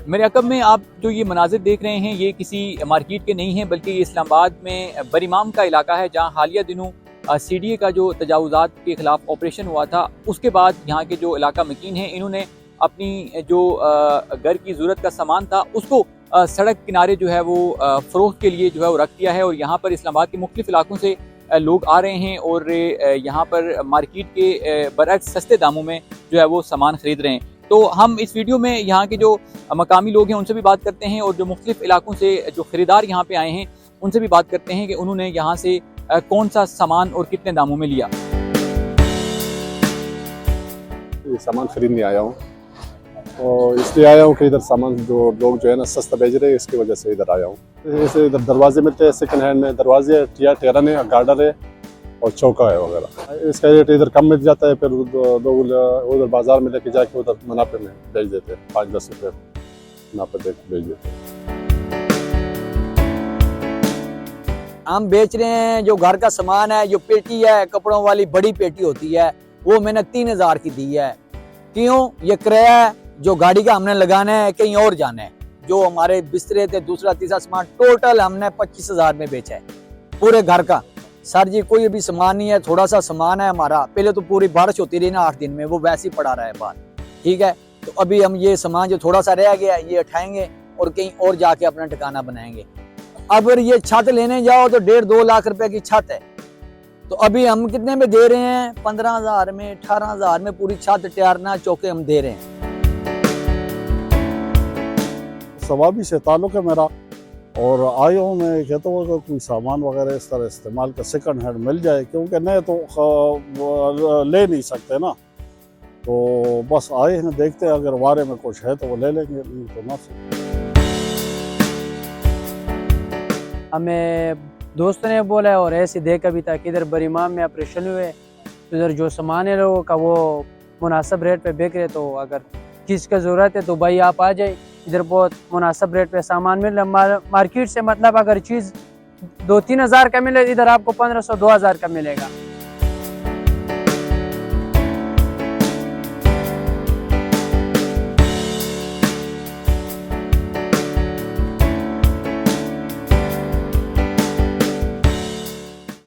मेरे अकब में आप जो ये मनाजिर देख रहे हैं ये किसी मार्केट के नहीं हैं, बल्कि ये इस्लामाबाद में बरीमाम का इलाका है, जहाँ हालिया दिनों CDA का जो तजावुज़ात के ख़िलाफ़ ऑपरेशन हुआ था, उसके बाद यहाँ के जो इलाका मकीन हैं इन्होंने अपनी जो घर की ज़रूरत का सामान था उसको सड़क किनारे जो है वो फ़रोख्त के लिए जो है वो रख दिया है। और यहाँ पर इस्लामाबाद के मुख्तलिफ़ इलाकों से लोग आ रहे हैं और यहाँ पर मार्केट के बरअक्स सस्ते दामों में जो है वो सामान ख़रीद रहे हैं। तो हम इस वीडियो में यहाँ के जो मकामी लोग हैं उनसे भी बात करते हैं और जो मुख्तलिफ़ इलाकों से जो ख़रीदार यहाँ पे आए हैं उनसे भी बात करते हैं कि उन्होंने यहाँ से कौन सा सामान और कितने दामों में लिया। ये सामान खरीदने आया हूँ और इसलिए आया हूँ कि इधर सामान जो लोग जो है ना सस्ता बेच रहे हैं, इसकी वजह से इधर आया हूँ। जैसे इधर दरवाजे मिलते हैं सेकंड हैंड में, दरवाजे टेरन है, गार्डर है और चौका है वगैरह। इसका रेट इधर कम मिल जाता है, फिर लोग उधर बाजार में लेके जाके उधर मुनाफे में बेच देते हैं, 5-10 रुपये मुनाफे बेच देते हैं। हम बेच रहे हैं जो घर का सामान है, जो पेटी है कपड़ों वाली बड़ी पेटी होती है, वो मैंने 3000 की दी है। क्यों? ये किराया है जो गाड़ी का हमने लगाना है, कहीं और जाना है। जो हमारे बिस्तरे थे दूसरा तीसरा सामान टोटल हमने 25,000 में बेचा है पूरे घर का। सर जी कोई भी सामान नहीं है, थोड़ा सा सामान है हमारा। पहले तो पूरी बारिश होती रही ना 8 दिन में, वो वैसे ही पड़ा रहा है बाहर, ठीक है। तो अभी हम ये सामान जो थोड़ा सा रह गया ये उठाएंगे और कहीं और जाके अपना ठिकाना बनाएंगे। अगर ये छत लेने जाओ तो 1.5-2 लाख रुपए की छत है, तो अभी हम कितने में दे रहे हैं? 15,000 में 18,000 में पूरी छत तैयारना चौके हम दे रहे हैं। सवाबी से ताल्लुक़ है मेरा और आया हूँ मैं कहता हूँ कि कोई सामान वगैरह इस तरह इस्तेमाल का सेकंड हैंड मिल जाए, क्योंकि नए तो ले नहीं सकते ना। तो बस आए हैं, देखते हैं अगर वारे में कुछ है तो वो ले लेंगे, नहीं तो ना। हमें दोस्तों ने बोला है और ऐसे देखा भी था कि इधर बरीमाम में ऑपरेशन हुए, तो इधर जो सामान है लोगों का वो मुनासिब रेट पे बेच रहे। तो अगर किसका ज़रूरत है तो भाई आप आ जाए, इधर बहुत मुनासिब रेट पे सामान मिल रहा है। मार्केट से मतलब अगर चीज़ 2-3 हज़ार का मिले, इधर आपको 1500-2000 का मिलेगा।